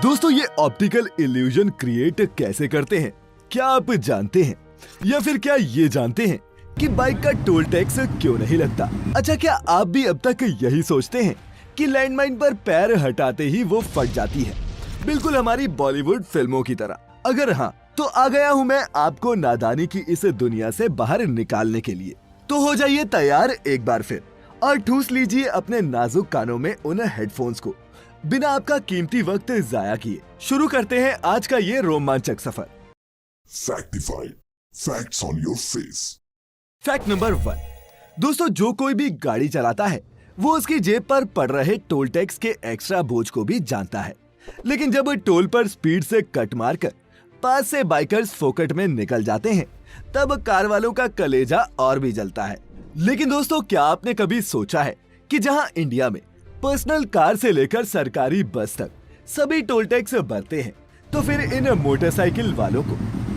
दोस्तों, ये optical illusion create कैसे करते हैं, क्या आप जानते हैं? या फिर क्या ये जानते हैं कि बाइक का टोल टैक्स क्यों नहीं लगता? अच्छा, क्या आप भी अब तक यही सोचते हैं कि लैंडमाइन पर पैर हटाते ही वो फट जाती है, बिल्कुल हमारी बॉलीवुड फिल्मों की तरह? अगर हाँ, तो आ गया हूँ मैं आपको नादानी की इस दुनिया से बाहर निकालने के लिए। तो हो जाइए तैयार एक बार फिर और ठूस लीजिए अपने नाजुक कानों में उन हेडफोन्स को। बिना आपका कीमती वक्त जाया किए शुरू करते हैं आज का ये रोमांचक सफर। Factified. Facts on your face. Fact number 1। दोस्तों, जो कोई भी गाड़ी चलाता है वो उसकी जेब पर पड़ रहे टोल टैक्स के एक्स्ट्रा बोझ को भी जानता है, लेकिन जब टोल पर स्पीड से कट मारकर पास से बाइकर्स फोकट में निकल जाते हैं, तब कार वालों का कलेजा और भी जलता है। लेकिन दोस्तों, क्या आपने कभी सोचा है कि जहां इंडिया में पर्सनल कार से लेकर सरकारी बस तक सभी टोल टैक्स भरते हैं, तो फिर इन मोटरसाइकिल वालों को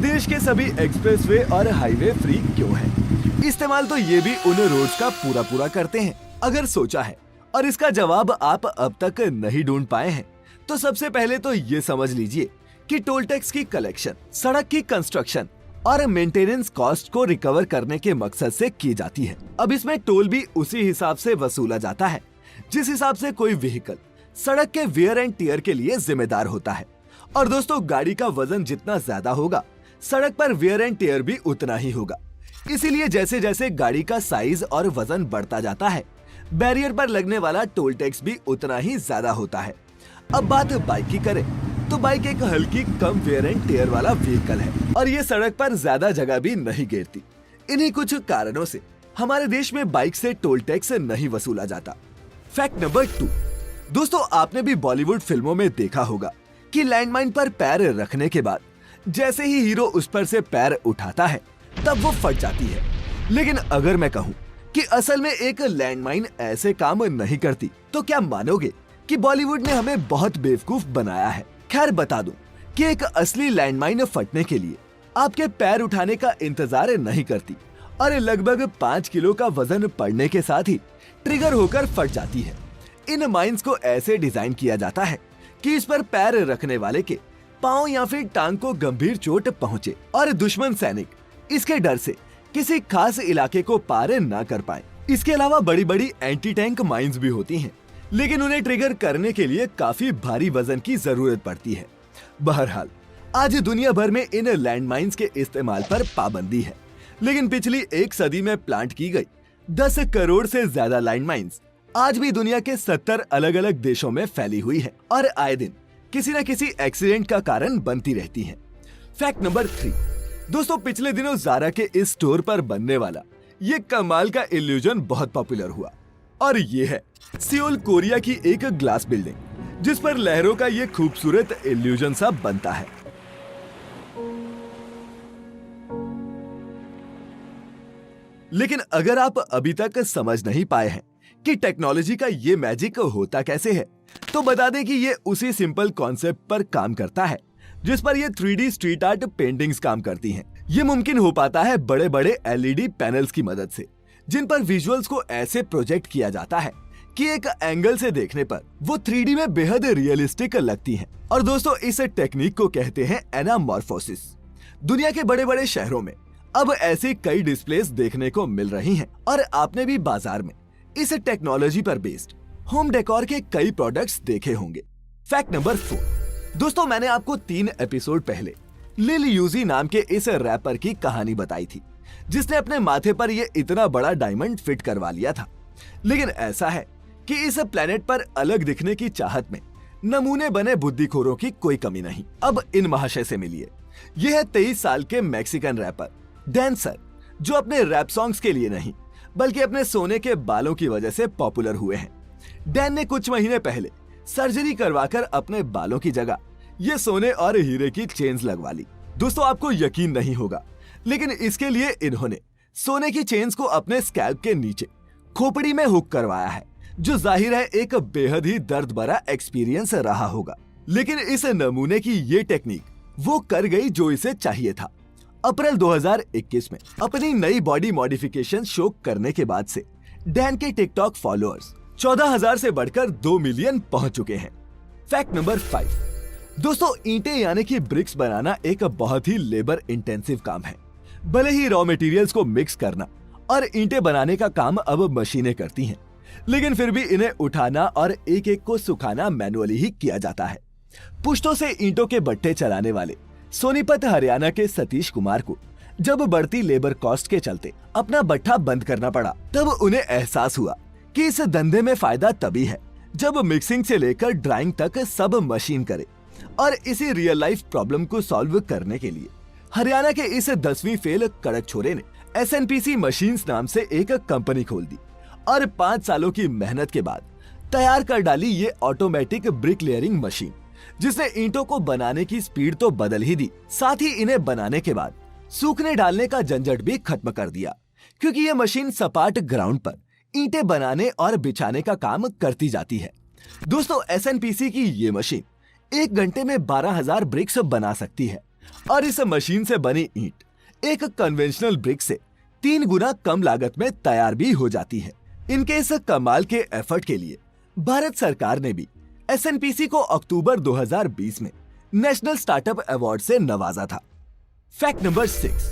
देश के सभी एक्सप्रेसवे और हाईवे फ्री क्यों है? इस्तेमाल तो ये भी उन रोड्स का पूरा करते हैं। अगर सोचा है और इसका जवाब आप अब तक नहीं ढूंढ पाए हैं, तो सबसे पहले तो ये समझ लीजिए कि टोल टैक्स की कलेक्शन सड़क की कंस्ट्रक्शन और मेंटेनेंस कॉस्ट को रिकवर करने के मकसद से की जाती है। अब इसमें टोल भी उसी हिसाब से वसूला जाता है जिस हिसाब से कोई व्हीकल सड़क के वेयर एंड टियर के लिए जिम्मेदार होता है। और दोस्तों, गाड़ी का वजन जितना ज्यादा होगा, सड़क पर वेयर एंड टियर भी उतना ही होगा। इसीलिए जैसे जैसे गाड़ी का साइज और वजन बढ़ता जाता है, बैरियर पर लगने वाला टोल टैक्स भी उतना ही ज्यादा होता है। अब बात बाइक की करें तो बाइक एक हल्की कम वेयर एंड टियर वाला व्हीकल है और ये सड़क पर ज्यादा जगह भी नहीं घेरती। इन्हीं कुछ कारणों से हमारे देश में बाइक से टोल टैक्स नहीं वसूला जाता। Fact number 2। दोस्तों, आपने भी बॉलीवुड फिल्मों में देखा होगा कि लैंडमाइन पर पैर रखने के बाद जैसे ही हीरो उस पर से पैर उठाता है, तब वो फट जाती है। लेकिन अगर मैं कहूँ कि असल में एक लैंडमाइन ऐसे काम नहीं करती, तो क्या मानोगे कि बॉलीवुड ने हमें बहुत बेवकूफ बनाया है? खैर, बता दूं कि एक असली लैंडमाइन फटने के लिए आपके पैर उठाने का इंतजार नहीं करती और लगभग 5 किलो का वजन पड़ने के साथ ही ट्रिगर होकर फट जाती है। इन माइंस को ऐसे डिजाइन किया जाता है कि इस पर पैर रखने वाले के पांव या फिर टांग को गंभीर चोट पहुंचे और दुश्मन सैनिक इसके डर से किसी खास इलाके को पार न कर पाए। इसके अलावा बड़ी बड़ी एंटी टैंक माइंस भी होती हैं, लेकिन उन्हें ट्रिगर करने के लिए काफी भारी वजन की जरूरत पड़ती है। बहरहाल, आज दुनिया भर में इन लैंड माइंस के इस्तेमाल पर पाबंदी है, लेकिन पिछली एक सदी में प्लांट की गई 10 करोड़ से ज्यादा लैंड माइंस आज भी दुनिया के 70 अलग अलग देशों में फैली हुई है और आए दिन किसी न किसी एक्सीडेंट का कारण बनती रहती हैं। Fact number 3। दोस्तों, पिछले दिनों ज़ारा के इस स्टोर पर बनने वाला ये कमाल का इल्यूजन बहुत पॉपुलर हुआ और ये है सियोल, कोरिया की एक ग्लास बिल्डिंग जिस पर लहरों का ये खूबसूरत इल्यूजन सा बनता है। लेकिन अगर आप अभी तक समझ नहीं पाए हैं कि टेक्नोलॉजी का ये मैजिक होता कैसे है, तो बता दें कि ये उसी सिंपल कॉन्सेप्ट पर काम करता है जिस पर ये 3D स्ट्रीट आर्ट पेंटिंग्स काम करती हैं। ये मुमकिन हो पाता है बड़े बड़े LED पैनल्स की मदद से, जिन पर विजुअल्स को ऐसे प्रोजेक्ट किया जाता है कि एक एंगल से देखने पर वो 3D में बेहद रियलिस्टिक लगती हैं। और दोस्तों, इस टेक्निक को कहते हैं एनामॉर्फोसिस। दुनिया के बड़े बड़े शहरों में अब ऐसी कई डिस्प्लेस देखने को मिल रही हैं और आपने भी बाजार में इस टेक्नोलॉजी पर बेस्ड होम डेकोर के कई प्रोडक्ट्स देखे होंगे। Fact number 4। दोस्तों, मैंने आपको 3 एपिसोड पहले लिल यूजी नाम के इस रैपर की कहानी बताई थी, जिसने अपने माथे पर ये इतना बड़ा डायमंड फिट करवा लिया था। लेकिन ऐसा है कि इस प्लेनेट पर अलग दिखने की चाहत में नमूने बने बुद्धिखोरों की कोई कमी नहीं। अब इन महाशय से मिलिए। यह है 23 साल के मैक्सिकन रैपर डैन सर, जो अपने रैप सॉन्ग्स के लिए नहीं बल्कि अपने सोने के बालों की वजह से पॉपुलर हुए हैं। डैन ने कुछ महीने पहले सर्जरी करवाकर अपने बालों की जगह ये सोने और हीरे की चेन्स लगवा ली। दोस्तों, आपको यकीन नहीं होगा, लेकिन इसके लिए इन्होंने सोने की चेन्स को अपने स्कैल्प के नीचे खोपड़ी में हुक करवाया है, जो जाहिर है एक बेहद ही दर्द भरा एक्सपीरियंस रहा होगा। लेकिन इस नमूने की ये टेक्निक वो कर गई जो इसे चाहिए था। अप्रैल 2021 में अपनी नई बॉडी मॉडिफिकेशन शो करने के बाद से डैन के टिकटॉक फॉलोअर्स 14,000 से बढ़कर 2 मिलियन पहुंच चुके हैं। Fact number 5। दोस्तों ईंटें यानी कि ब्रिक्स बनाना एक बहुत ही लेबर इंटेंसिव काम है। भले ही रॉ मटेरियल्स को मिक्स करना और ईंटें बनाने का काम अब मशीनें करती हैं, लेकिन फिर भी इन्हें उठाना और एक एक को सुखाना मैनुअली ही किया जाता है। पुश्तों से ईंटों के भट्टे चलाने वाले सोनीपत हरियाणा के सतीश कुमार को जब बढ़ती लेबर कॉस्ट के चलते अपना भट्ठा बंद करना पड़ा, तब उन्हें एहसास हुआ कि इस धंधे में फायदा तभी है जब मिक्सिंग से लेकर ड्राइंग तक सब मशीन करे। और इसी रियल लाइफ प्रॉब्लम को सॉल्व करने के लिए हरियाणा के इस 10वीं फेल कड़क छोरे ने SNPC मशीन्स नाम से एक कंपनी खोल दी और 5 सालों की मेहनत के बाद तैयार कर डाली ये ऑटोमेटिक ब्रिक लेयरिंग मशीन, जिसने ईंटों को बनाने की स्पीड तो बदल ही दी, साथ ही इन्हें बनाने के बाद सूखने डालने का झंझट भी खत्म कर दिया, क्योंकि ये मशीन सपाट ग्राउंड पर ईंटें बनाने और बिछाने का काम करती जाती है। दोस्तों SNPC की ये मशीन 1 घंटे में 12,000 ब्रिक्स बना सकती है और इस मशीन से बनी ईंट एक कन्वेंशनल ब्रिक से 3 गुना कम लागत में तैयार भी हो जाती है। इनके इस कमाल के एफर्ट के लिए भारत सरकार ने भी SNPC को अक्टूबर 2020 में नेशनल स्टार्टअप अवार्ड से नवाजा था। Fact number 6।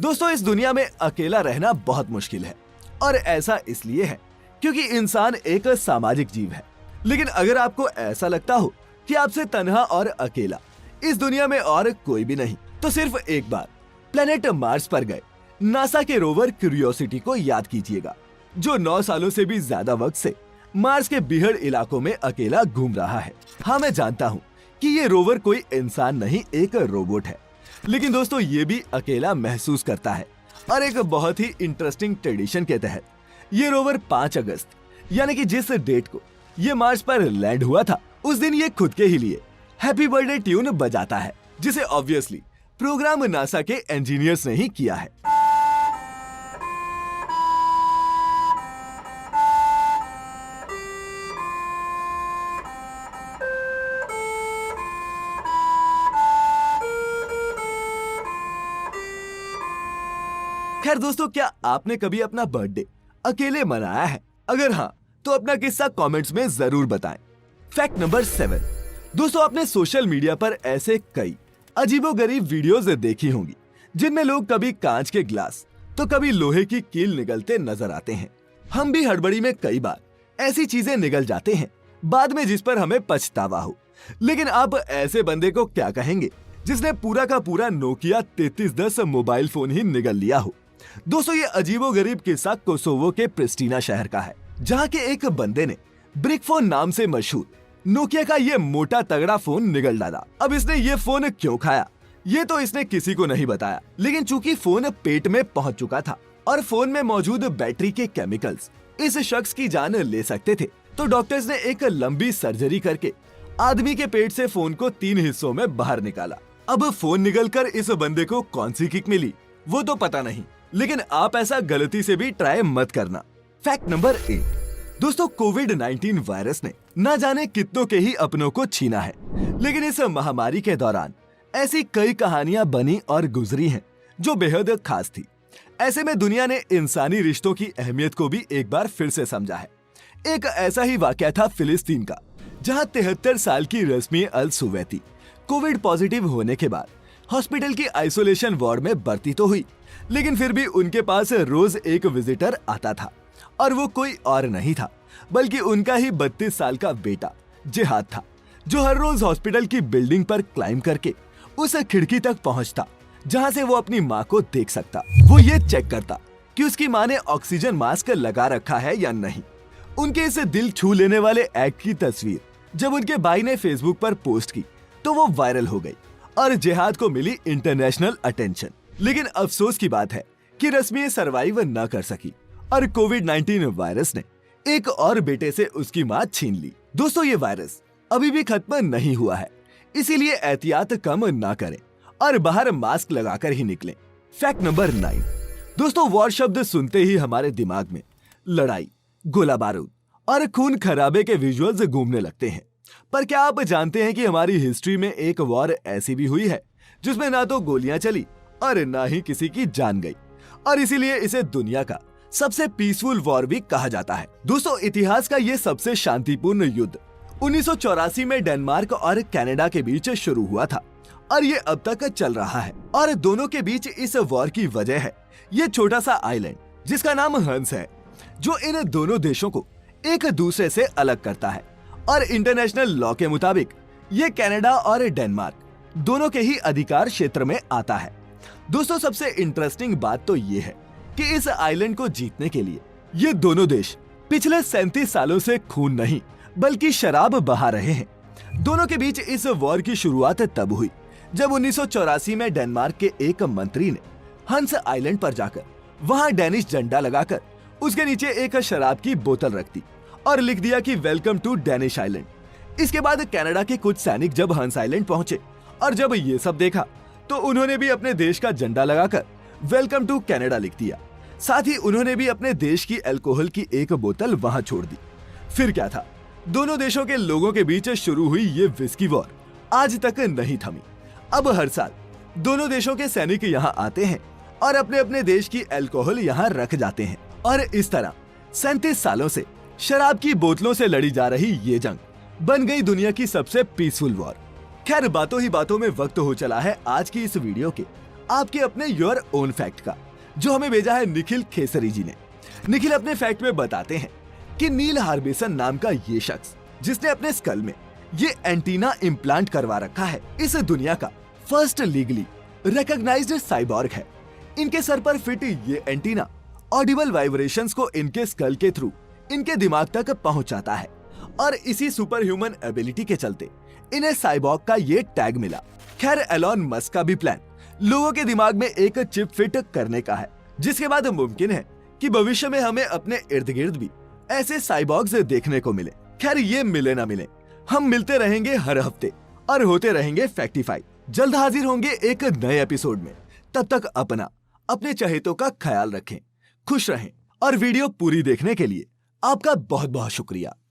दोस्तों इस दुनिया में अकेला रहना बहुत मुश्किल है और ऐसा इसलिए है क्योंकि इंसान एक सामाजिक जीव है। लेकिन अगर आपको ऐसा लगता हो कि आपसे तन्हा और अकेला इस दुनिया में और कोई भी नहीं, तो सिर्फ एक बार प्लेनेट मार्स पर गए नासा के रोवर क्यूरियोसिटी को याद कीजिएगा, जो 9 सालों से भी ज्यादा वक्त से मार्स के बिहड़ इलाकों में अकेला घूम रहा है। हाँ मैं जानता हूँ कि ये रोवर कोई इंसान नहीं, एक रोबोट है, लेकिन दोस्तों ये भी अकेला महसूस करता है। और एक बहुत ही इंटरेस्टिंग ट्रेडिशन के तहत ये रोवर 5 अगस्त यानी कि जिस डेट को ये मार्स पर लैंड हुआ था, उस दिन ये खुद के ही लिए हैप्पी बर्थडे ट्यून बजाता है, जिसे ऑब्वियसली प्रोग्राम नासा के इंजीनियर्स ने ही किया है। खैर दोस्तों, क्या आपने कभी अपना बर्थडे अकेले मनाया है? अगर हाँ तो अपना किस्सा कमेंट्स में जरूर बताएं। Fact number 7। दोस्तों आपने सोशल मीडिया पर ऐसे कई अजीबोगरीब वीडियोस देखी होंगी जिनमें लोग कभी कांच के ग्लास तो कभी लोहे की कील निगलते नजर आते हैं। हम भी हड़बड़ी में कई बार ऐसी चीजें निगल जाते हैं बाद में, जिस पर हमें पछतावा हो। लेकिन आप ऐसे बंदे को क्या कहेंगे जिसने पूरा का पूरा नोकिया 3310 मोबाइल फोन ही निगल लिया हो? दोस्तों ये अजीबोगरीब किस्सा कोसोवो के प्रिस्टीना शहर का है, जहाँ के एक बंदे ने ब्रिक फोन नाम से मशहूर नोकिया का ये मोटा तगड़ा फोन निगल डाला। अब इसने ये फोन क्यों खाया ये तो इसने किसी को नहीं बताया, लेकिन चूंकि फोन पेट में पहुंच चुका था और फोन में मौजूद बैटरी के केमिकल्स इस शख्स की जान ले सकते थे, तो डॉक्टर्स ने एक लंबी सर्जरी करके आदमी के पेट से फोन को 3 हिस्सों में बाहर निकाला। अब फोन निगलकर इस बंदे को कौन सी किक मिली वो तो पता नहीं, लेकिन आप ऐसा गलती से भी ट्राई मत करना। Fact number 8। दोस्तों कोविड-19 वायरस ने न जाने कितनों के ही अपनों को छीना है, लेकिन इस महामारी के दौरान ऐसी कई कहानियां बनी और गुजरी हैं जो बेहद खास थी। ऐसे में दुनिया ने इंसानी रिश्तों की अहमियत को भी एक बार फिर से समझा है। एक ऐसा ही वाकया था फिलिस्तीन का, जहां 73 साल की रस्मी अल सुवैती कोविड पॉजिटिव होने के बाद हॉस्पिटल की आइसोलेशन वार्ड में भर्ती तो हुई, लेकिन फिर भी उनके पास रोज एक विजिटर आता था और वो कोई और नहीं था बल्कि उनका ही 32 साल का बेटा जिहाद था, जो हर रोज हॉस्पिटल की बिल्डिंग पर क्लाइम करके उस खिड़की तक पहुंचता जहां से वो अपनी माँ को देख सकता। वो ये चेक करता कि उसकी माँ ने ऑक्सीजन मास्क लगा रखा है या नहीं। उनके इस दिल छू लेने वाले एक्ट की तस्वीर जब उनके भाई ने फेसबुक पर पोस्ट की तो वो वायरल हो गई और जिहाद को मिली इंटरनेशनल अटेंशन। लेकिन अफसोस की बात है कि रस्मी सरवाइव न कर सकी और कोविड-19 वायरस ने एक और बेटे से उसकी मां छीन ली। दोस्तों ये वायरस अभी भी खत्म नहीं हुआ है, इसीलिए एहतियात कम ना करें और बाहर मास्क लगाकर ही निकलें। Fact number 9। दोस्तों वॉर शब्द सुनते ही हमारे दिमाग में लड़ाई, गोला बारूद और खून खराबे के विजुअल्स घूमने लगते हैं। पर क्या आप जानते हैं कि हमारी हिस्ट्री में एक वॉर ऐसी भी हुई है जिसमें ना तो गोलियां चली और ना ही किसी की जान गई, और इसीलिए इसे दुनिया का सबसे पीसफुल वॉर भी कहा जाता है। दोस्तों इतिहास का ये सबसे शांतिपूर्ण युद्ध 1984 में डेनमार्क और कनाडा के बीच शुरू हुआ था और ये अब तक चल रहा है। और दोनों के बीच इस वॉर की वजह है ये छोटा सा आइलैंड जिसका नाम हंस है, जो इन दोनों देशों को एक दूसरे से अलग करता है। और इंटरनेशनल लॉ के मुताबिक ये कनाडा और डेनमार्क दोनों के ही अधिकार क्षेत्र में आता है। दोस्तों, सबसे इंटरेस्टिंग बात तो ये है कि इस आइलैंड को जीतने के लिए ये दोनों देश पिछले 37 सालों से खून नहीं बल्कि शराब बहा रहे हैं। दोनों के बीच इस वॉर की शुरुआत तब हुई जब 1984 में डेनमार्क के एक मंत्री ने हंस आइलैंड पर जाकर वहां डेनिश झंडा लगाकर उसके नीचे एक शराब की बोतल रख दी और लिख दिया कि वेलकम टू डेनिश आइलैंड। इसके बाद कनाडा के कुछ सैनिक जब हंस आइलैंड पहुंचे और जब ये सब देखा तो उन्होंने भी अपने देश का झंडा लगाकर वेलकम टू कनाडा लिख दिया। साथ ही उन्होंने भी अपने देश की अल्कोहल की एक बोतल वहां छोड़ दी। फिर क्या था, दोनों देशों के लोगों के बीच शुरू हुई ये विस्की वॉर आज तक नहीं थमी। अब हर साल दोनों देशों के सैनिक यहाँ आते हैं और अपने अपने देश की अल्कोहल यहाँ रख जाते हैं और इस तरह 37 सालों से शराब की बोतलों से लड़ी जा रही ये जंग बन गई दुनिया की सबसे पीसफुल वॉर। खैर, बातों ही बातों में वक्त हो चला है आज की इस वीडियो के आपके अपने योर ओन फैक्ट का, जो हमें भेजा है निखिल खेसरी जी ने। निखिल अपने फैक्ट में बताते हैं कि नील हार्बिसन नाम का ये शख्स जिसने अपने स्कल में ये एंटीना इम्प्लांट करवा रखा है, इस दुनिया का फर्स्ट लीगली रिकॉग्नाइज्ड साइबॉर्ग है। इनके सर पर फिट ये एंटीना ऑडिबल वाइब्रेशंस को इनके स्कल के थ्रू इनके दिमाग तक पहुंचाता है और इसी सुपर ह्यूमन एबिलिटी के चलते इन्हें साइबॉर्ग का ये टैग मिला। खैर, एलॉन मस्क का भी प्लान लोगों के दिमाग में एक चिप फिट करने का है, जिसके बाद मुमकिन है कि भविष्य में हमें अपने इर्द गिर्द भी ऐसे साइबॉर्ग्स देखने को मिले। खैर, ये मिले ना मिले, हम मिलते रहेंगे हर हफ्ते और होते रहेंगे फैक्टिफाई। जल्द हाजिर होंगे एक नए एपिसोड में। तब तक अपने चहेतों का ख्याल रखें, खुश रहें और वीडियो पूरी देखने के लिए आपका बहुत बहुत शुक्रिया।